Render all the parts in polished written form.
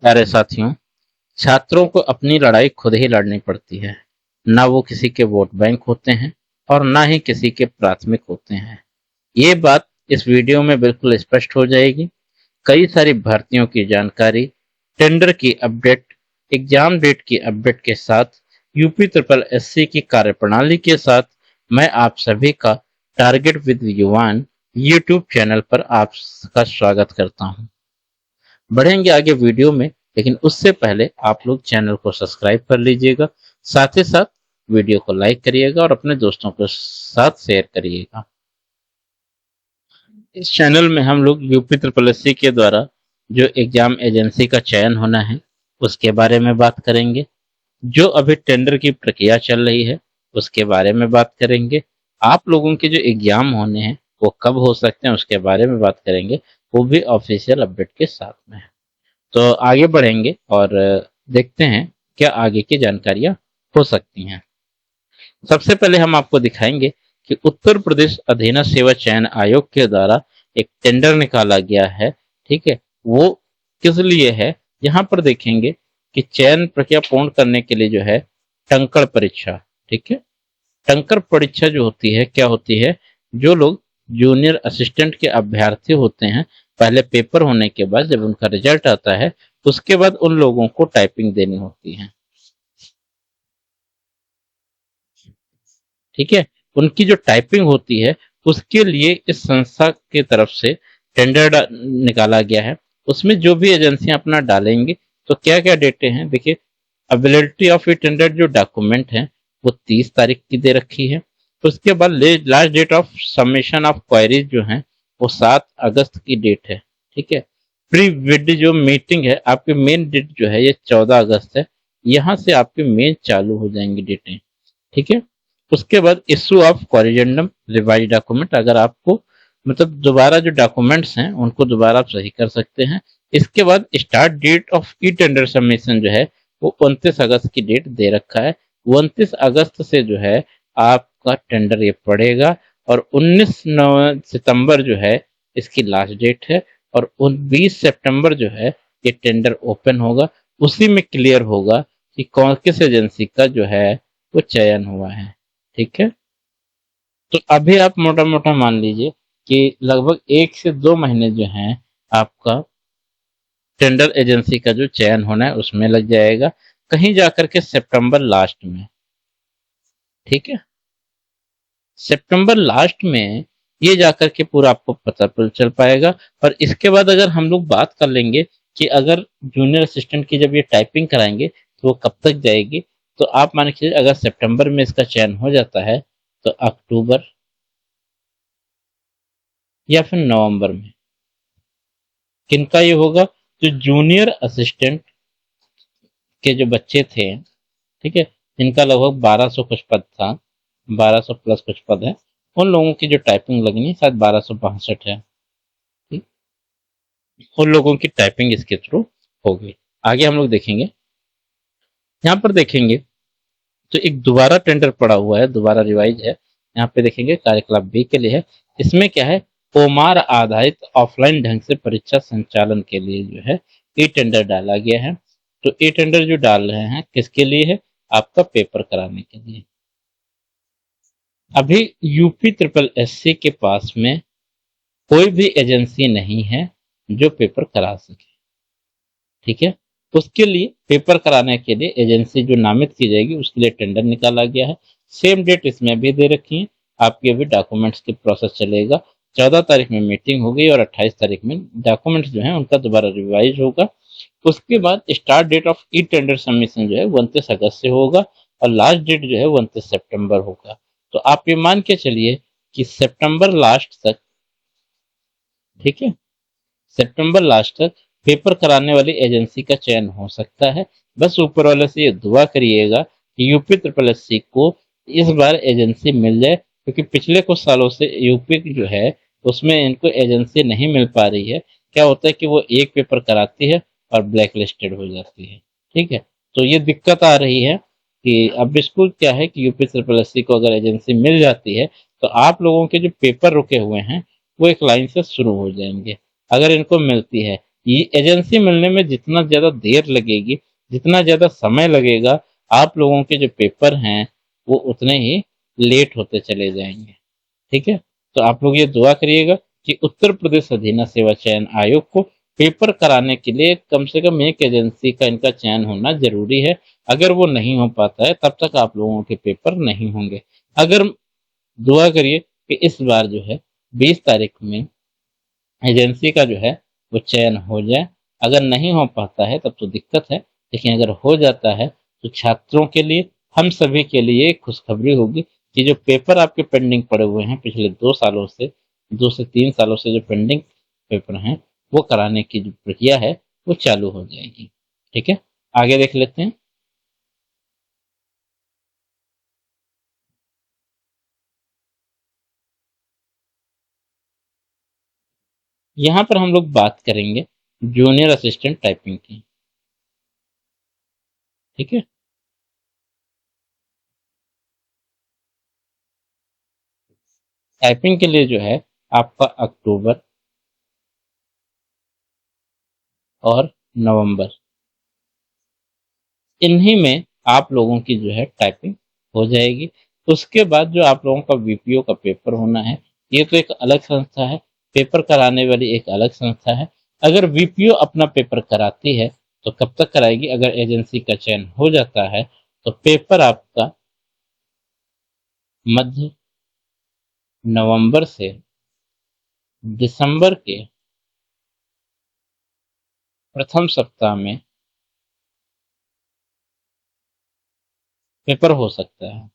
प्यारे साथियों, छात्रों को अपनी लड़ाई खुद ही लड़नी पड़ती है। ना वो किसी के वोट बैंक होते हैं और ना ही किसी के प्राथमिक होते हैं। ये बात इस वीडियो में बिल्कुल स्पष्ट हो जाएगी। कई सारी भर्तियों की जानकारी, टेंडर की अपडेट, एग्जाम डेट की अपडेट के साथ यूपी ट्रिपल एससी की कार्यप्रणाली के साथ मैं आप सभी का टारगेट विद युवान यूट्यूब चैनल पर आपका स्वागत करता हूं। बढ़ेंगे आगे वीडियो में, लेकिन उससे पहले आप लोग चैनल को सब्सक्राइब कर लीजिएगा। साथ ही साथ वीडियो को लाइक करिएगा और अपने दोस्तों के साथ शेयर करिएगा। इस चैनल में हम लोग यूपी ट्रिपल एससी के द्वारा जो एग्जाम एजेंसी का चयन होना है उसके बारे में बात करेंगे। जो अभी टेंडर की प्रक्रिया चल रही है उसके बारे में बात करेंगे। आप लोगों के जो एग्जाम होने हैं वो कब हो सकते हैं उसके बारे में बात करेंगे, वो भी ऑफिशियल अपडेट के साथ में। तो आगे बढ़ेंगे और देखते हैं क्या आगे की जानकारियां हो सकती हैं। सबसे पहले हम आपको दिखाएंगे कि उत्तर प्रदेश अधीनस्थ सेवा चयन आयोग के द्वारा एक टेंडर निकाला गया है। ठीक है, वो किस लिए है, यहाँ पर देखेंगे कि चयन प्रक्रिया पूर्ण करने के लिए जो है टंकण परीक्षा। ठीक है, टंकर परीक्षा जो होती है क्या होती है, जो लोग जूनियर असिस्टेंट के अभ्यर्थी होते हैं, पहले पेपर होने के बाद जब उनका रिजल्ट आता है उसके बाद उन लोगों को टाइपिंग देनी होती है। ठीक है, उनकी जो टाइपिंग होती है उसके लिए इस संस्था की तरफ से टेंडर निकाला गया है। उसमें जो भी एजेंसियां अपना डालेंगे तो क्या क्या डेटे हैं देखिए। अवेलेबिलिटी ऑफ ए टेंडर जो डॉक्यूमेंट है वो 30 तारीख की दे रखी है। उसके बाद last date of submission of queries जो है वो 7 अगस्त की डेट है। ठीक है, प्री बिड जो मीटिंग है, आपकी मेन डेट जो है ये 14 अगस्त है। यहाँ से आपके मेन चालू हो जाएंगी डेटें। ठीक है, उसके बाद issue of corrigendum revise document, अगर आपको मतलब दोबारा जो डॉक्यूमेंट्स हैं उनको दोबारा आप सही कर सकते हैं। इसके बाद start date of e tender submission जो है वो 29 अगस्त की डेट दे रखा है। 29 अगस्त से जो है आपका टेंडर ये पड़ेगा और 19 सितंबर जो है इसकी लास्ट डेट है और 20 सितंबर जो है ये टेंडर ओपन होगा। उसी में क्लियर होगा कि कौन किस एजेंसी का जो है वो चयन हुआ है। ठीक है, तो अभी आप मोटा मोटा मान लीजिए कि लगभग 1 से 2 महीने जो हैं आपका टेंडर एजेंसी का जो चयन होना है उसमें लग जाएगा, कहीं जाकर के सितंबर लास्ट में। ठीक है, सितंबर लास्ट में ये जाकर के पूरा आपको पता चल पाएगा। और इसके बाद अगर हम लोग बात कर लेंगे कि अगर जूनियर असिस्टेंट की जब ये टाइपिंग कराएंगे तो वो कब तक जाएगी, तो आप मान के अगर सितंबर में इसका चयन हो जाता है तो अक्टूबर या फिर नवंबर में किनका ये होगा, जो जूनियर असिस्टेंट के जो बच्चे थे। ठीक है, जिनका लगभग 1200 कुछ पद था, 1200 प्लस कुछ पद है, उन लोगों की जो टाइपिंग लगनी शायद 1262 है। ठीक? उन लोगों की टाइपिंग इसके थ्रू होगी। आगे हम लोग देखेंगे, यहाँ पर देखेंगे तो एक दोबारा टेंडर पड़ा हुआ है, दोबारा रिवाइज है। यहाँ पे देखेंगे कार्यकलाप बी के लिए है। इसमें क्या है, ओमार आधारित ऑफलाइन ढंग से परीक्षा संचालन के लिए जो है ई टेंडर डाला गया है। तो ई टेंडर जो डाल रहे हैं किसके लिए है, आपका पेपर कराने के लिए। अभी यूपी ट्रिपल एससी के पास में कोई भी एजेंसी नहीं है जो पेपर करा सके। ठीक है, उसके लिए पेपर कराने के लिए एजेंसी जो नामित की जाएगी उसके लिए टेंडर निकाला गया है। सेम डेट इसमें भी दे रखी है। आपके भी डॉक्यूमेंट्स की प्रोसेस चलेगा। 14 तारीख में मीटिंग होगी और 28 तारीख में डॉक्यूमेंट्स जो है उनका दोबारा रिवाइज होगा। उसके बाद start date of e tender submission जो है 29 अगस्त से होगा और लास्ट डेट जो है 29 सितंबर होगा। तो आप ये मान के चलिए कि सितंबर लास्ट तक, ठीक है, सितंबर लास्ट तक पेपर कराने वाली एजेंसी का चयन हो सकता है। बस ऊपर वाले से ये दुआ करिएगा कि यूपी ट्रिपल एससी को इस बार एजेंसी मिल जाए, क्योंकि पिछले कुछ सालों से यूपी जो है उसमें इनको एजेंसी नहीं मिल पा रही है। क्या होता है कि वो एक पेपर कराती है और ब्लैक लिस्टेड हो जाती है। ठीक है, तो ये दिक्कत आ रही है कि अब बिल्कुल क्या है कि यूपी ट्रिपल एससी को अगर एजेंसी मिल जाती है तो आप लोगों के जो पेपर रुके हुए हैं वो एक लाइन से शुरू हो जाएंगे। अगर इनको मिलती है, ये एजेंसी मिलने में जितना ज़्यादा देर लगेगी, जितना ज़्यादा समय लगेगा, आप लोगों के जो पेपर हैं वो उतने ही लेट होते चले जाएंगे। ठीक है, तो आप लोग ये दुआ करिएगा कि उत्तर प्रदेश अधीनस्थ सेवा चयन आयोग को पेपर कराने के लिए कम से कम एक एजेंसी का इनका चयन होना जरूरी है। अगर वो नहीं हो पाता है तब तक आप लोगों के पेपर नहीं होंगे। अगर दुआ करिए कि इस बार जो है 20 तारीख में एजेंसी का जो है वो चयन हो जाए। अगर नहीं हो पाता है तब तो दिक्कत है, लेकिन अगर हो जाता है तो छात्रों के लिए, हम सभी के लिए एक खुशखबरी होगी कि जो पेपर आपके पेंडिंग पड़े हुए हैं पिछले 2 सालों से, 2 से 3 सालों से जो पेंडिंग पेपर हैं वो कराने की जो प्रक्रिया है वो चालू हो जाएगी। ठीक है, आगे देख लेते हैं। यहाँ पर हम लोग बात करेंगे जूनियर असिस्टेंट टाइपिंग की। ठीक है, टाइपिंग के लिए जो है आपका अक्टूबर और नवंबर, इन्हीं में आप लोगों की जो है टाइपिंग हो जाएगी। उसके बाद जो आप लोगों का वीपीओ का पेपर होना है, ये तो एक अलग संस्था है, पेपर कराने वाली एक अलग संस्था है। अगर वीपीओ अपना पेपर कराती है तो कब तक कराएगी? अगर एजेंसी का चयन हो जाता है तो पेपर आपका मध्य नवंबर से दिसंबर के प्रथम सप्ताह में पेपर हो सकता है,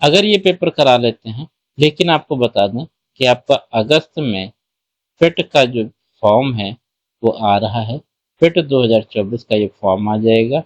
अगर ये पेपर करा लेते हैं। लेकिन आपको बता दें कि आपका अगस्त में फिट का जो फॉर्म है वो आ रहा है। फिट 2024 का ये फॉर्म आ जाएगा।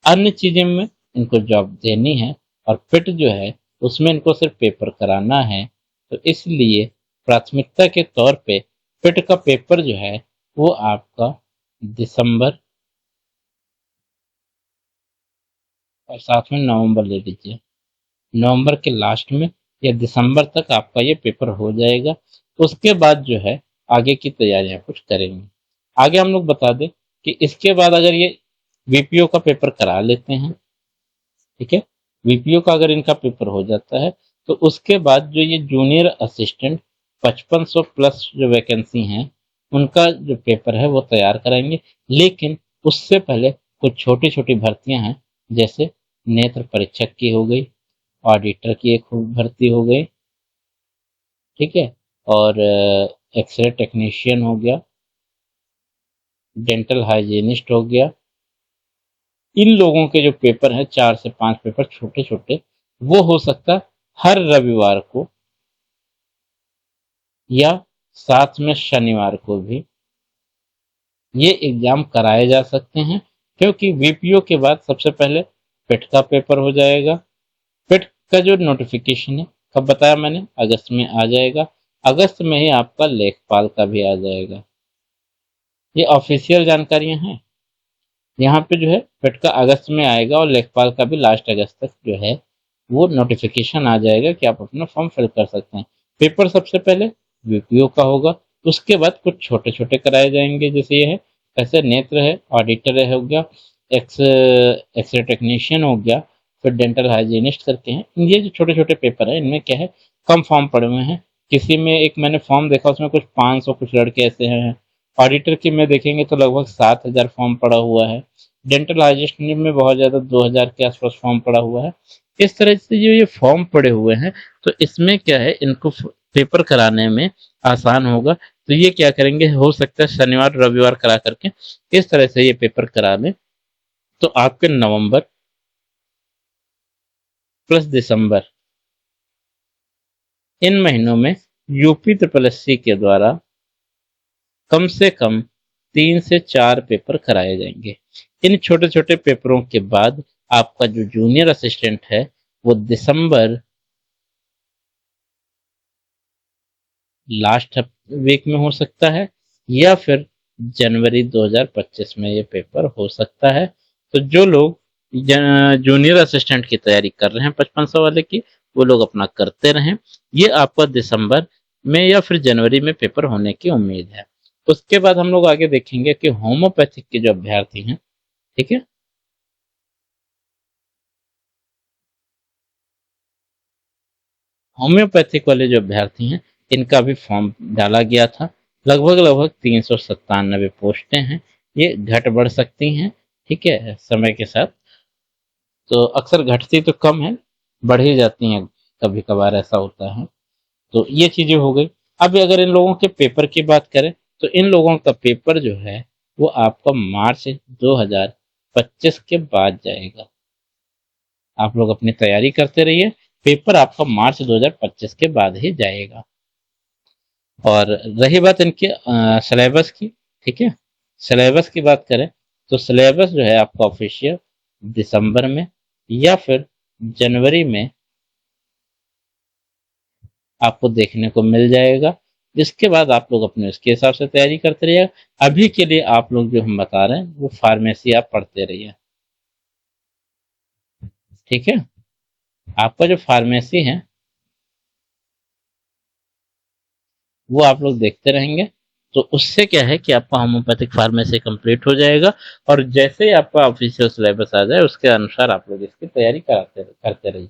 अन्य चीजें में इनको जॉब देनी है और फिट जो है उसमें इनको सिर्फ पेपर कराना है। तो इसलिए प्राथमिकता के तौर पे फिट का पेपर जो है वो आपका दिसंबर और साथ में नवंबर ले लीजिए, नवंबर के लास्ट में या दिसंबर तक आपका ये पेपर हो जाएगा। उसके बाद जो है आगे की तैयारियां कुछ करेंगे। आगे हम लोग बता दें कि इसके बाद अगर ये वीपीओ का पेपर करा लेते हैं, ठीक है, वीपीओ का अगर इनका पेपर हो जाता है तो उसके बाद जो ये जूनियर असिस्टेंट 5500 प्लस जो वैकेंसी हैं उनका जो पेपर है वो तैयार कराएंगे। लेकिन उससे पहले कुछ छोटी छोटी भर्तियां हैं, जैसे नेत्र परीक्षक की हो गई, ऑडिटर की एक भर्ती हो गई, ठीक है, और एक्सरे टेक्नीशियन हो गया, डेंटल हाइजीनिस्ट हो गया। इन लोगों के जो पेपर हैं 4 से 5 पेपर छोटे छोटे, वो हो सकता है हर रविवार को या साथ में शनिवार को भी ये एग्जाम कराए जा सकते हैं। क्योंकि वीपीओ के बाद सबसे पहले पिट का पेपर हो जाएगा। पिट का जो नोटिफिकेशन है कब बताया मैंने, अगस्त में आ जाएगा। अगस्त में ही आपका लेखपाल का भी आ जाएगा। ये ऑफिशियल जानकारियां हैं। यहाँ पे जो है पिट का अगस्त में आएगा और लेखपाल का भी लास्ट अगस्त तक जो है वो नोटिफिकेशन आ जाएगा कि आप अपना फॉर्म फिल कर सकते हैं। पेपर सबसे पहले वीपीओ का होगा, उसके बाद कुछ छोटे छोटे कराए जाएंगे, जैसे ये है ऐसे नेत्र है, ऑडिटर है हो गया, एक्सरे टेक्नीशियन हो गया, फिर डेंटल हाइजीनिस्ट करके हैं। ये जो छोटे छोटे पेपर है इनमें क्या है कम फॉर्म पड़े हुए हैं। किसी में एक मैंने फॉर्म देखा उसमें कुछ 500 कुछ लड़के ऐसे हैं। ऑडिटर की में देखेंगे तो लगभग 7000 फॉर्म पड़ा हुआ है। डेंटल हाइजिस्ट में बहुत ज़्यादा 2000 के आसपास फॉर्म पड़ा हुआ है। इस तरह से जो ये फॉर्म पड़े हुए हैं तो इसमें क्या है इनको पेपर कराने में आसान होगा। तो ये क्या करेंगे, हो सकता है शनिवार रविवार करा करके इस तरह से ये पेपर करा लें तो आपके नवंबर प्लस दिसंबर इन महीनों में यूपी ट्रिपल एससी के द्वारा कम से कम 3 से 4 पेपर कराए जाएंगे। इन छोटे छोटे पेपरों के बाद आपका जो जूनियर असिस्टेंट है वो दिसंबर लास्ट वीक में हो सकता है या फिर जनवरी 2025 में ये पेपर हो सकता है। तो जो लोग जूनियर असिस्टेंट की तैयारी कर रहे हैं 5500 वाले की, वो लोग अपना करते रहें। ये आपका दिसंबर में या फिर जनवरी में पेपर होने की उम्मीद है। उसके बाद हम लोग आगे देखेंगे कि होम्योपैथिक के जो अभ्यर्थी हैं, ठीक है, होम्योपैथिक वाले जो अभ्यर्थी हैं इनका भी फॉर्म डाला गया था। लगभग लगभग 397 पोस्टें हैं। ये घट बढ़ सकती हैं, ठीक है, समय के साथ। तो अक्सर घटती तो कम है, बढ़ ही जाती हैं, कभी कभार ऐसा होता है। तो ये चीजें हो गई। अब अगर इन लोगों के पेपर की बात करें तो इन लोगों का पेपर जो है वो आपका मार्च 2025 के बाद जाएगा। आप लोग अपनी तैयारी करते रहिए, पेपर आपका मार्च 2025 के बाद ही जाएगा। और रही बात इनके सिलेबस की, ठीक है, सिलेबस की बात करें तो सिलेबस जो है आपका ऑफिशियल दिसंबर में या फिर जनवरी में आपको देखने को मिल जाएगा। जिसके बाद आप लोग अपने उसके हिसाब से तैयारी करते रहिए। अभी के लिए आप लोग जो हम बता रहे हैं वो फार्मेसी आप पढ़ते रहिए, ठीक है। आपका जो फार्मेसी है वो आप लोग देखते रहेंगे, तो उससे क्या है कि आपका होम्योपैथिक फार्मेसी कंप्लीट हो जाएगा। और जैसे ही आपका ऑफिशियल सिलेबस आ जाए उसके अनुसार आप लोग इसकी तैयारी कराते करते रहिए।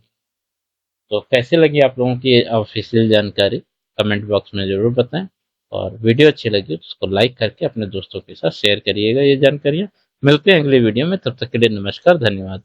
तो कैसे लगी आप लोगों की ऑफिशियल जानकारी कमेंट बॉक्स में जरूर बताएं। और वीडियो अच्छी लगी तो उसको लाइक करके अपने दोस्तों के साथ शेयर करिएगा ये जानकारियाँ। मिलते हैं अगले वीडियो में, तब तक के लिए नमस्कार, धन्यवाद।